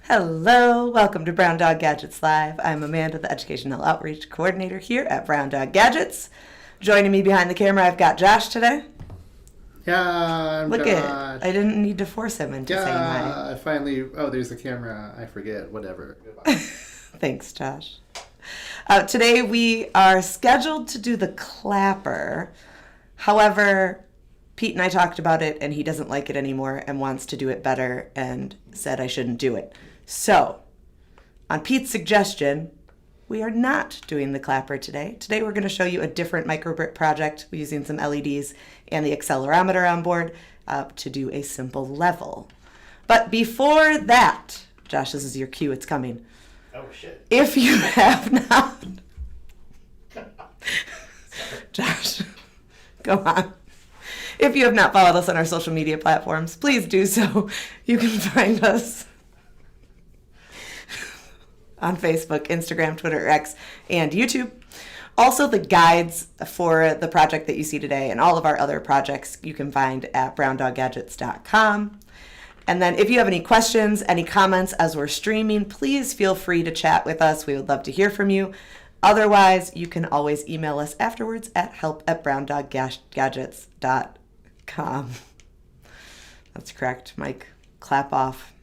Hello, welcome to Brown Dog Gadgets Live. I'm Amanda, the Educational Outreach Coordinator here at Brown Dog Gadgets. Joining me behind the camera, I've got Josh today. Yeah, I'm Look Josh. I didn't need to force him into saying hi. I finally... Oh, there's the camera. I forget. Whatever. Thanks, Josh. Today we are scheduled to do the clapper. However, Pete and I talked about it, and he doesn't like it anymore and wants to do it better and said I shouldn't do it. So, on Pete's suggestion, we are not doing the clapper today. Today we're going to show you a different MicroBit project using some LEDs and the accelerometer on board to do a simple level. But before that, Josh, this is your cue, it's coming. Oh, shit. If you have not... Josh, go on. If you have not followed us on our social media platforms, please do so. You can find us on Facebook, Instagram, Twitter, X, and YouTube. Also, the guides for the project that you see today and all of our other projects you can find at browndoggadgets.com. And then if you have any questions, any comments as we're streaming, please feel free to chat with us. We would love to hear from you. Otherwise, you can always email us afterwards at help@browndoggadgets.com. That's correct, Mike. Clap off.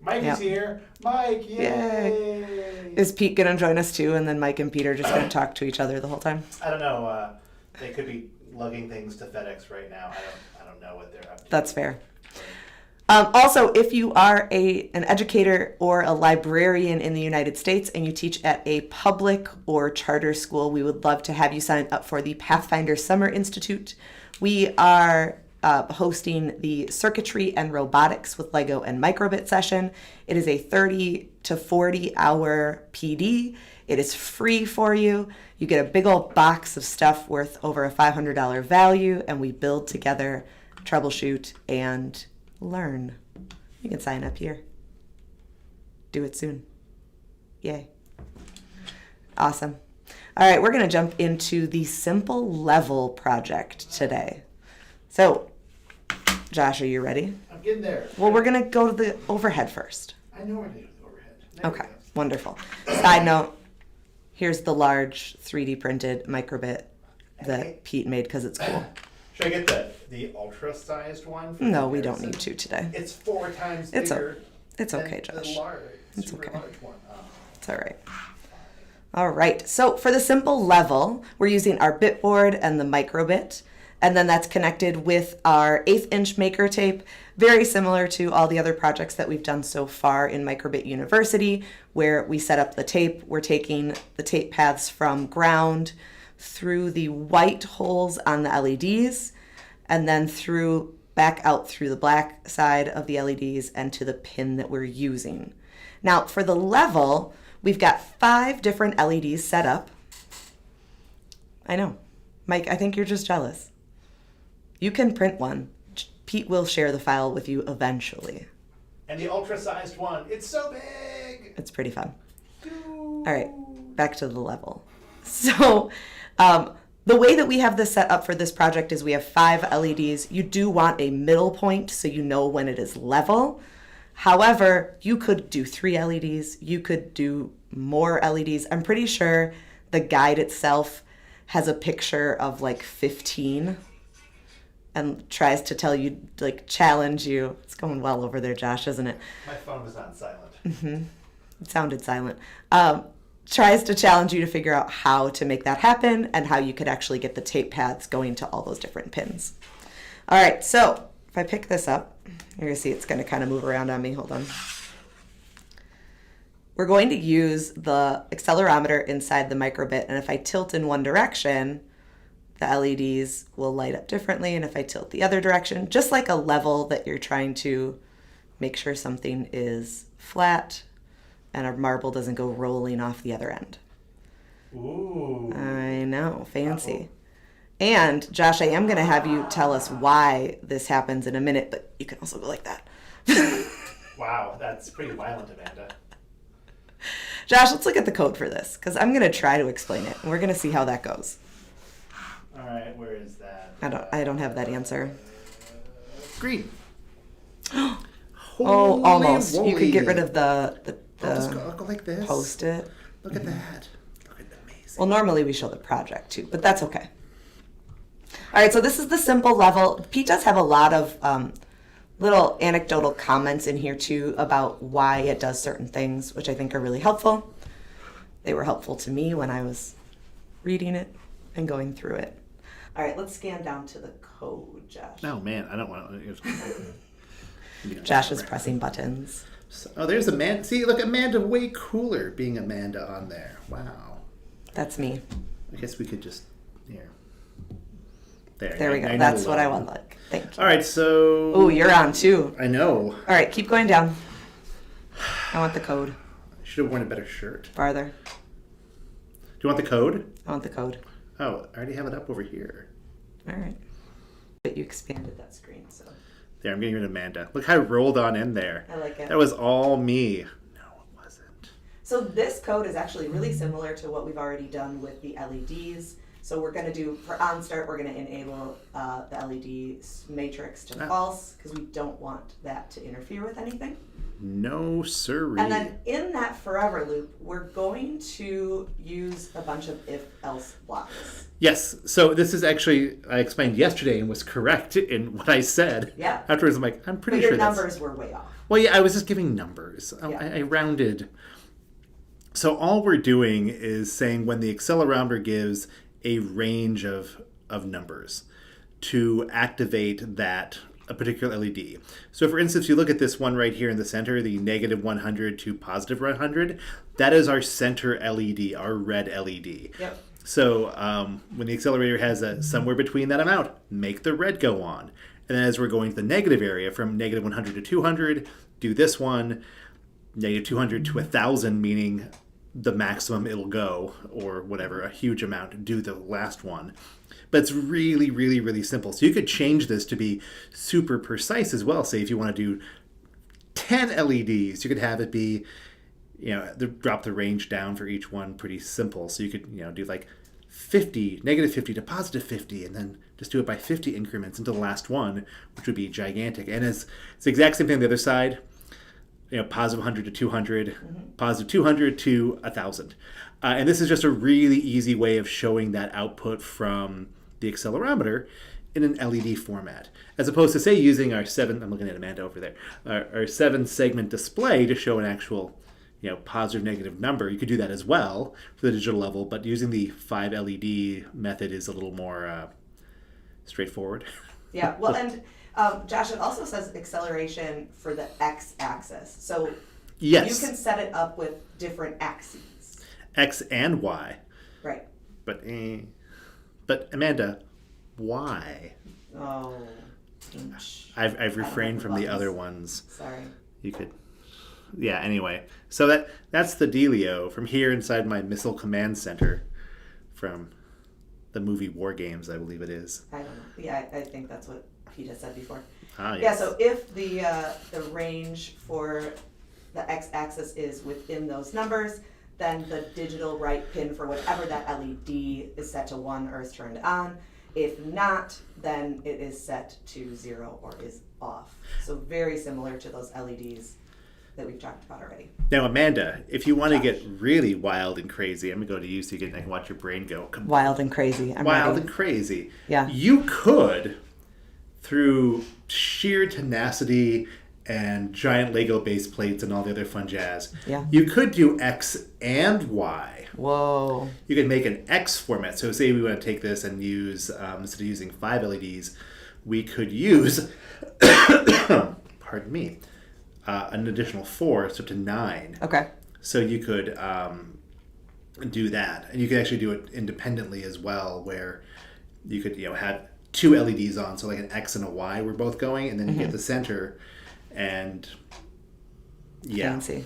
Mike is here. Mike, yay! Is Pete going to join us too? And then Mike and Pete are just going to talk to each other the whole time? I don't know. They could be lugging things to FedEx right now. I don't know what they're up to. That's fair. Also, if you are an educator or a librarian in the United States and you teach at a public or charter school, we would love to have you sign up for the Pathfinder Summer Institute. We are hosting the Circuitry and Robotics with Lego and MicroBit session. It is a 30 to 40 hour PD. It is free for you. You get a big old box of stuff worth over a $500 value, and we build together, troubleshoot, and learn. You can sign up here. Do it soon. Yay. Awesome. All right, we're going to jump into the simple level project today. So, Josh, are you ready? I'm getting there. Well, we're going to go to the overhead first. I know where to do the overhead. Okay, wonderful. Side note, here's the large 3D printed MicroBit that Pete made because it's cool. Should I get the ultra-sized one? No, we don't need to today. It's 4 times bigger. It's okay, than Josh. The large, It's super okay. large one. It's all right. All right, so for the simple level, we're using our bit board and the MicroBit, and then that's connected with our 1/8" maker tape, very similar to all the other projects that we've done so far in MicroBit University, where we set up the tape. We're taking the tape paths from ground through the white holes on the LEDs, and then back out through the black side of the LEDs and to the pin that we're using. Now, for the level, we've got 5 different LEDs set up. I know. Mike, I think you're just jealous. You can print one. Pete will share the file with you eventually. And the ultra-sized one, it's so big! It's pretty fun. All right, back to the level. So, the way that we have this set up for this project is we have 5 LEDs. You do want a middle point so you know when it is level. However, you could do 3 LEDs. You could do more LEDs. I'm pretty sure the guide itself has a picture of like 15 and tries to tell you, like, challenge you. It's going well over there, Josh, isn't it? My phone was on silent. Mm-hmm. It sounded silent. Tries to challenge you to figure out how to make that happen and how you could actually get the tape paths going to all those different pins. All right, so if I pick this up, you're going to see it's going to kind of move around on me. Hold on. We're going to use the accelerometer inside the MicroBit, and if I tilt in one direction, the LEDs will light up differently, and if I tilt the other direction, just like a level that you're trying to make sure something is flat and a marble doesn't go rolling off the other end. Ooh. I know, fancy. And Josh, I am going to have you tell us why this happens in a minute, but you can also go like that. Wow, that's pretty violent, Amanda. Josh, let's look at the code for this, because I'm going to try to explain it, and we're going to see how that goes. All right, where is that? I don't have that answer. Green. Oh, almost. Holy You could get moly. rid of the I'll go like this. post-it. Look at that. Look at amazing. Well, normally we show the project too, but that's okay. All right, so this is the simple level. Pete does have a lot of little anecdotal comments in here too about why it does certain things, which I think are really helpful. They were helpful to me when I was reading it and going through it. All right, let's scan down to the code, Josh. No, man, I don't want to. Josh is pressing buttons. Oh, there's Amanda. See, look, Amanda, way cooler being Amanda on there. Wow. That's me. I guess we could just, here. There we go. That's what I want. Like. Thank you. All right, so. Oh, you're on too. I know. All right, keep going down. I want the code. I should have worn a better shirt. Farther. Do you want the code? I want the code. Oh, I already have it up over here. All right. But you expanded that screen, so. There, I'm getting rid of Amanda. Look how I rolled on in there. I like it. That was all me. No, it wasn't. So this code is actually really similar to what we've already done with the LEDs. So we're going to do, for OnStart, we're going to enable the LED matrix to false because we don't want that to interfere with anything. No, sirree. And then in that forever loop, we're going to use a bunch of if-else blocks. Yes, so this is actually, I explained yesterday and was correct in what I said. Yeah. Afterwards, I'm like, I'm pretty But your sure that's... numbers were way off. Well, yeah, I was just giving numbers. Yeah. I rounded. So all we're doing is saying when the accelerometer gives a range of numbers to activate that a particular LED. So for instance, you look at this one right here in the center, the negative 100 to positive 100, that is our center LED, our red LED. Yep. So when the accelerator has somewhere between that amount, make the red go on. And then as we're going to the negative area, from negative 100 to 200, do this one, negative 200 to 1,000, meaning the maximum it'll go, or whatever, a huge amount, do the last one. But it's really, really, really simple. So you could change this to be super precise as well. Say if you want to do 10 LEDs, you could have it be, drop the range down for each one pretty simple. So you could, do like 50, negative 50 to positive 50, and then just do it by 50 increments until the last one, which would be gigantic. And it's the exact same thing on the other side. Positive 100 to 200, positive 200 to 1,000. And this is just a really easy way of showing that output from the accelerometer in an LED format. As opposed to, say, using our I'm looking at Amanda over there, our 7-segment display to show an actual, positive, negative number. You could do that as well for the digital level, but using the 5 LED method is a little more straightforward. Yeah, well, and Josh, it also says acceleration for the x-axis. So yes, you can set it up with different axes. X and Y. Right. But Amanda, why? Oh, I've refrained from the other ones. Sorry. You could, yeah. Anyway, so that's the dealio from here inside my missile command center, from the movie War Games, I believe it is. I don't know. Yeah, I think that's what Pete has said before. Ah, yes. Yeah. So if the range for the x-axis is within those numbers, then the digital right pin for whatever that LED is set to 1 or is turned on. If not, then it is set to 0 or is off. So very similar to those LEDs that we've talked about already. Now, Amanda, if you want to get really wild and crazy, I'm going to go to you so I can watch your brain go Wild and crazy. I'm wild ready. and crazy. Yeah. You could, through sheer tenacity and giant Lego base plates and all the other fun jazz, Yeah. you could do X and Y. Whoa. You could make an X format. So say we want to take this and use, instead of using 5 LEDs, we could use, pardon me, an additional 4, so to 9. Okay. So you could do that. And you could actually do it independently as well, where you could have 2 LEDs on, so like an X and a Y were both going, and then you get the center, and yeah. Fancy.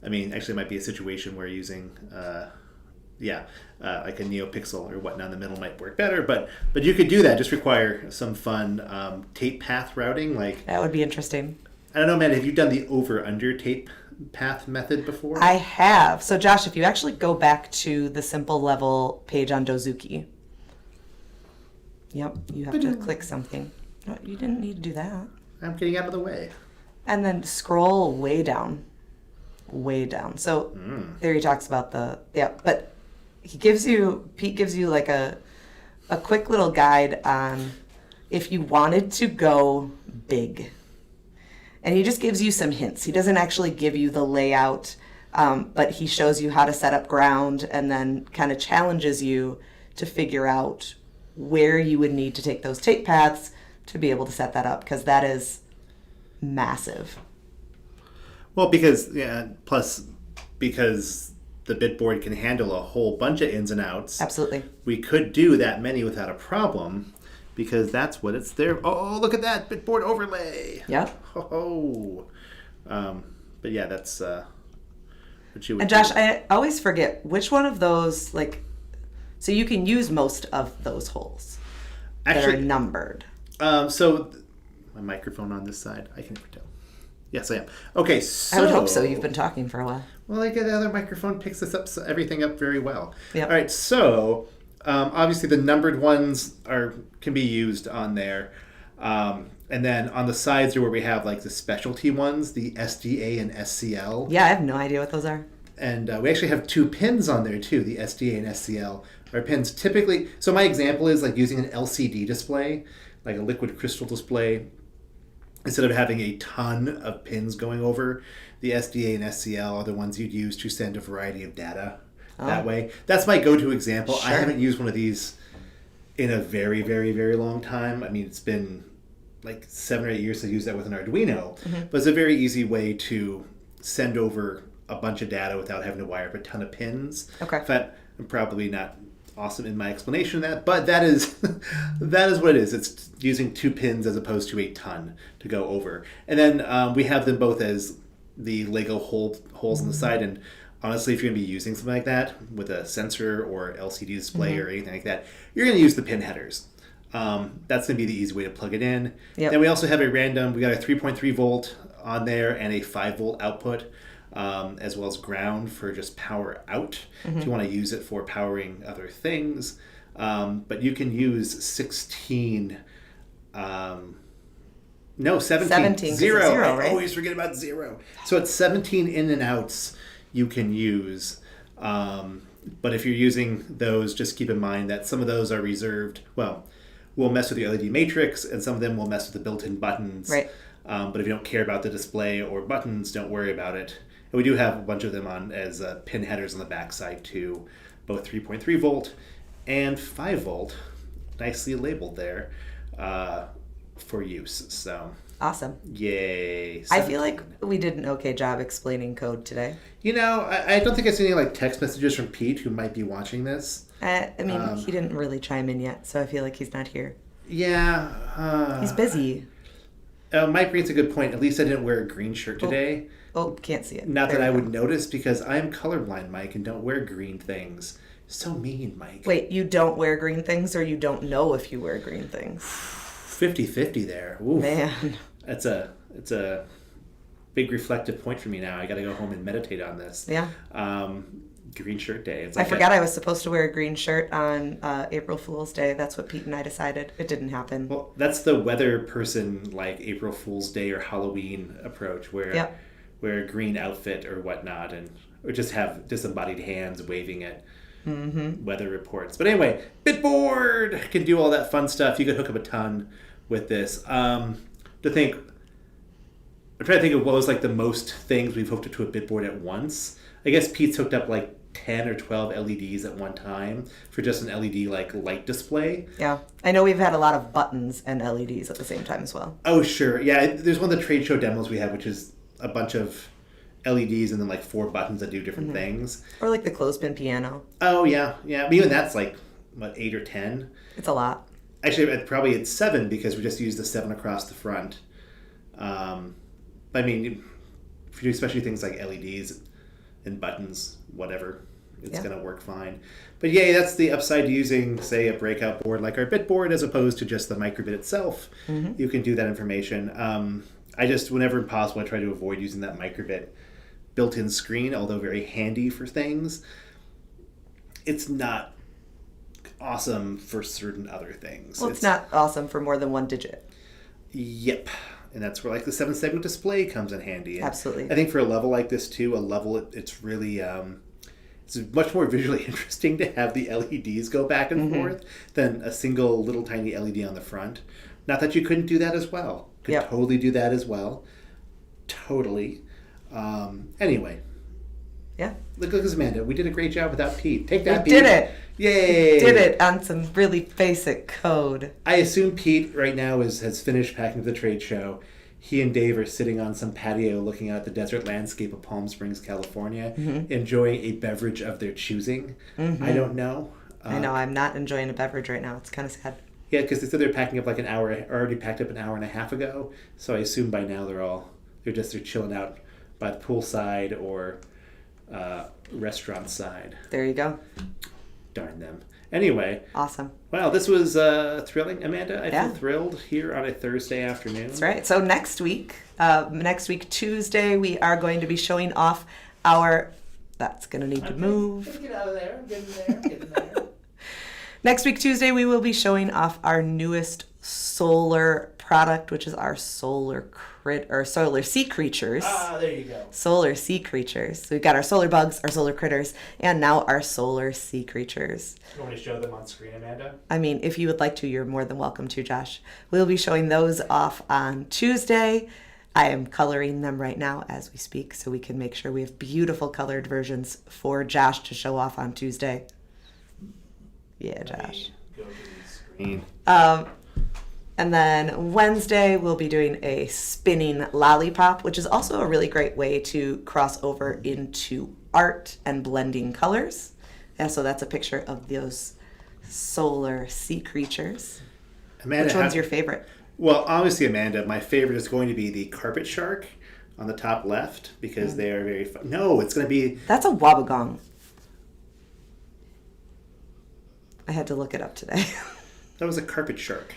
I mean, actually it might be a situation where using, like a NeoPixel or whatnot in the middle might work better, but you could do that, just require some fun tape path routing. Like, That would be interesting. I don't know, man, have you done the over-under tape path method before? I have. So Josh, if you actually go back to the simple level page on Dozuki. Yep, you have to click something. No, you didn't need to do that. I'm getting out of the way. And then scroll way down. So there he talks about but Pete gives you like a quick little guide on if you wanted to go big. And he just gives you some hints. He doesn't actually give you the layout, but he shows you how to set up ground and then kind of challenges you to figure out where you would need to take those tape paths to be able to set that up, because that is massive. Well, because the bitboard can handle a whole bunch of ins and outs. Absolutely. We could do that many without a problem, because that's what it's there. Oh, look at that bitboard overlay. Yep. Oh. But yeah, that's what you would And Josh, do. I always forget which one of those, like, so you can use most of those holes that are Actually, numbered. so my microphone on this side, I can never tell. Yes, I am. Okay, so I would hope so. You've been talking for a while. Well, like the other microphone picks everything up very well. Yep. All right, so obviously the numbered ones can be used on there, and then on the sides are where we have like the specialty ones, the SDA and SCL. Yeah, I have no idea what those are. And we actually have 2 pins on there too, the SDA and SCL. Our pins typically, so my example is like using an LCD display, like a liquid crystal display. Instead of having a ton of pins going over, the SDA and SCL are the ones you'd use to send a variety of data that way. That's my go-to example. Sure. I haven't used one of these in a very, very, very long time. I mean, it's been like 7 or 8 years to use that with an Arduino. But it's a very easy way to send over a bunch of data without having to wire up a ton of pins. Okay. In fact, I'm probably not awesome in my explanation of that, but that is that is what it is. It's using 2 pins as opposed to a ton to go over. And then we have them both as the Lego holes on the side. And honestly, if you're going to be using something like that with a sensor or LCD display or anything like that, you're going to use the pin headers. That's going to be the easy way to plug it in. Yep. Then we also have we got a 3.3 volt on there and a 5 volt output. As well as ground for just power out if you want to use it for powering other things. But you can use 17. 17, zero. zero, I right? always forget about 0. So it's 17 in and outs you can use. But if you're using those, just keep in mind that some of those are reserved. Well, will mess with the LED matrix, and some of them will mess with the built-in buttons. Right. But if you don't care about the display or buttons, don't worry about it. And we do have a bunch of them on as pin headers on the backside too, both 3.3 volt and 5 volt, nicely labeled there for use. So Awesome. yay! I feel like we did an okay job explaining code today. You know, I don't think I've seen any like text messages from Pete, who might be watching this. I mean, he didn't really chime in yet, so I feel like he's not here. Yeah. He's busy. Mike brings a good point. At least I didn't wear a green shirt today. Oh, can't see it. Not There that I we would notice, because I'm colorblind, Mike, and don't wear green things. So mean, Mike. Wait, you don't wear green things, or you don't know if you wear green things? 50-50 there. Oof. Man. It's a big reflective point for me now. I got to go home and meditate on this. Yeah. Green shirt day. It's I forgot I was supposed to wear a green shirt on April Fool's Day. That's what Pete and I decided. It didn't happen. Well, that's the weather person, like April Fool's Day or Halloween approach, where Yep. wear a green outfit or whatnot, or just have disembodied hands waving at weather reports. But anyway, Bitboard can do all that fun stuff. You could hook up a ton with this. I'm trying to think of what was like the most things we've hooked up to a Bitboard at once. I guess Pete's hooked up like 10 or 12 LEDs at one time for just an LED like light display. Yeah. I know we've had a lot of buttons and LEDs at the same time as well. Oh, sure. Yeah, there's one of the trade show demos we have, which is a bunch of LEDs and then like 4 buttons that do different things. Or like the clothespin piano. Oh, yeah. Yeah. But even that's like, what, 8 or 10? It's a lot. Actually, probably it's 7 because we just used the 7 across the front. I mean, if you do especially things like LEDs and buttons, whatever, it's going to work fine. But yay, that's the upside to using, say, a breakout board like our Bitboard as opposed to just the MicroBit itself. You can do that information. I just, whenever possible, I try to avoid using that MicroBit built-in screen, although very handy for things. It's not awesome for certain other things. Well, it's not awesome for more than one digit. Yep. And that's where like the 7-segment display comes in handy. And Absolutely. I think for a level like this too, it's really it's much more visually interesting to have the LEDs go back and forth than a single little tiny LED on the front. Not that you couldn't do that as well. Could totally do that as well. Totally. Anyway. Yeah. Look at this, Amanda. We did a great job without Pete. Take that, We Pete. did it. Yay. Did it on some really basic code. I assume Pete right now has finished packing for the trade show. He and Dave are sitting on some patio looking out at the desert landscape of Palm Springs, California, enjoying a beverage of their choosing. I don't know. I know. I'm not enjoying a beverage right now. It's kind of sad. Yeah, because they said they're packing up like an hour, already packed up an hour and a half ago. So I assume by now they're chilling out by the poolside or restaurant side. There you go. Darn them. Anyway. Awesome. Wow, this was thrilling, Amanda. I feel thrilled here on a Thursday afternoon. That's right. So next week, Tuesday, we are going to be showing off our... That's going to need to move. Get out of there. I'm getting there. Next week, Tuesday, we will be showing off our newest solar product, which is our solar sea creatures. Ah, there you go. Solar sea creatures. So we've got our solar bugs, our solar critters, and now our solar sea creatures. You want me to show them on screen, Amanda? I mean, if you would like to, you're more than welcome to, Josh. We'll be showing those off on Tuesday. I am coloring them right now as we speak, so we can make sure we have beautiful colored versions for Josh to show off on Tuesday. Yeah, Josh. Go to the screen. And then Wednesday, we'll be doing a spinning lollipop, which is also a really great way to cross over into art and blending colors. And so that's a picture of those solar sea creatures. Amanda, Which one's your favorite? Well, obviously, Amanda, my favorite is going to be the carpet shark on the top left because they are very fun. No, it's going to be... That's a wabagong. I had to look it up today. That was a carpet shark.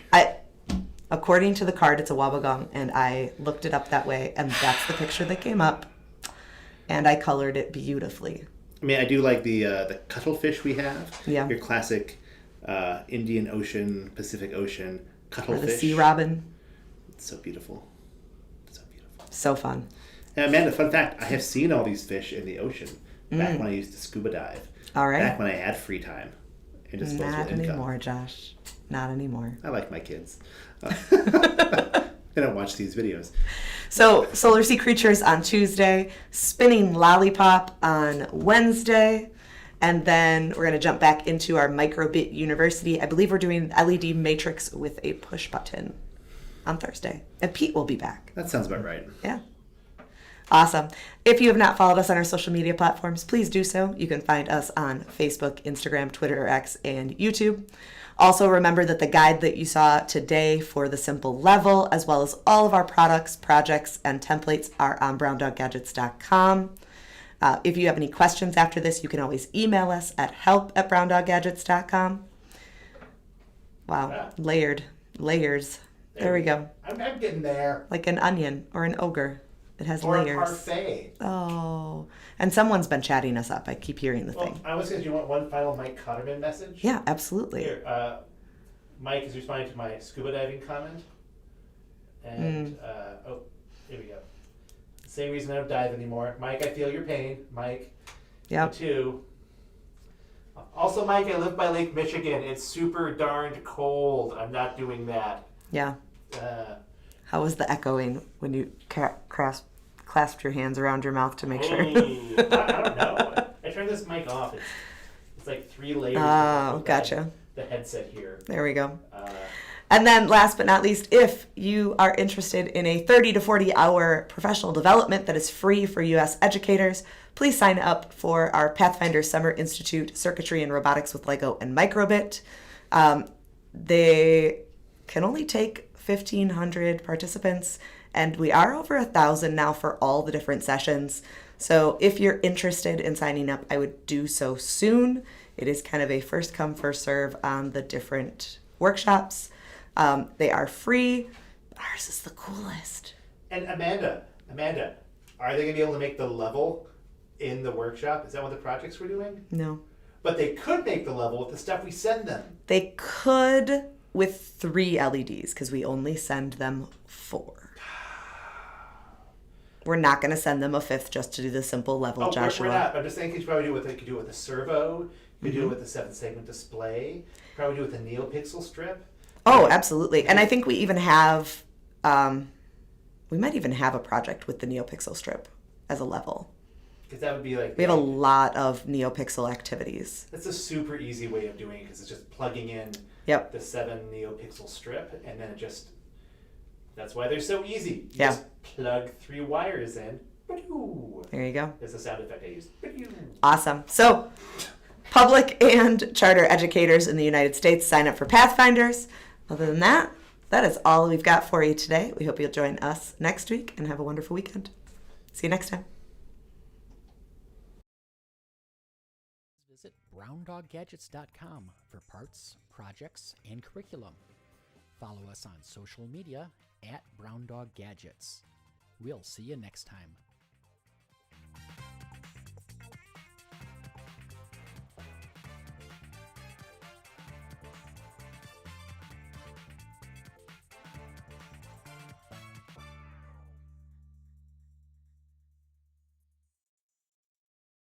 According to the card, it's a wabagong, and I looked it up that way, and that's the picture that came up, and I colored it beautifully. I mean, I do like the cuttlefish we have. Yeah. Your classic Indian Ocean, Pacific Ocean cuttlefish. Or the sea robin. It's so beautiful. So beautiful. So fun. And Amanda, fun fact, I have seen all these fish in the ocean back when I used to scuba dive. All right. Back when I had free time and disposable Not income. anymore, Josh. Not anymore. I like my kids. They don't watch these videos. So, Solar Sea Creatures on Tuesday, Spinning Lollipop on Wednesday, and then we're going to jump back into our MicroBit University. I believe we're doing LED Matrix with a push button on Thursday. And Pete will be back. That sounds about right. Yeah. Awesome. If you have not followed us on our social media platforms, please do so. You can find us on Facebook, Instagram, Twitter, X, and YouTube. Also, remember that the guide that you saw today for the simple level, as well as all of our products, projects, and templates are on browndoggadgets.com. If you have any questions after this, you can always email us at help@browndoggadgets.com. Wow. Yeah. Layers. There we go. I'm getting there. Like an onion or an ogre. It has Or layers. a parfait. Oh. And someone's been chatting us up. I keep hearing the Well, thing. I was going to, do you want one final Mike Cotterman message? Yeah, absolutely. Here, Mike is responding to my scuba diving comment. And, here we go. Same reason I don't dive anymore. Mike, I feel your pain. Mike. Yep. Me too. Also, Mike, I live by Lake Michigan. It's super darned cold. I'm not doing that. Yeah. Uh, How was the echoing when you clasped your hands around your mouth to make sure? I don't know. I turned this mic off. It's like 3 layers. Oh, gotcha. The headset here. There we go. And then last but not least, if you are interested in a 30 to 40 hour professional development that is free for U.S. educators, please sign up for our Pathfinder Summer Institute Circuitry and Robotics with Lego and MicroBit. They can only take 1,500 participants, and we are over 1,000 now for all the different sessions. So if you're interested in signing up, I would do so soon. It is kind of a first come, first serve on the different workshops. They are free. Ours is the coolest. And Amanda, are they going to be able to make the level in the workshop? Is that one of the projects we're doing? No. But they could make the level with the stuff we send them. They could with 3 LEDs because we only send them 4. We're not going to send them a fifth just to do the simple level, Oh, Joshua. we're not. I'm just saying you could probably do it with, you could do it with a servo. You could do it with a 7-segment display. Probably do it with a NeoPixel strip. Oh, absolutely. And I think we even have, we might even have a project with the NeoPixel strip as a level. Because that would be like... We have a lot of NeoPixel activities. That's a super easy way of doing it because it's just plugging in the 7 NeoPixel strip and then it just... That's why they're so easy. You just plug 3 wires in. There you go. There's a sound effect I use. Awesome. So, public and charter educators in the United States sign up for Pathfinders. Other than that, that is all we've got for you today. We hope you'll join us next week and have a wonderful weekend. See you next time. Visit browndoggadgets.com for parts, projects, and curriculum. Follow us on social media @BrownDogGadgets. We'll see you next time.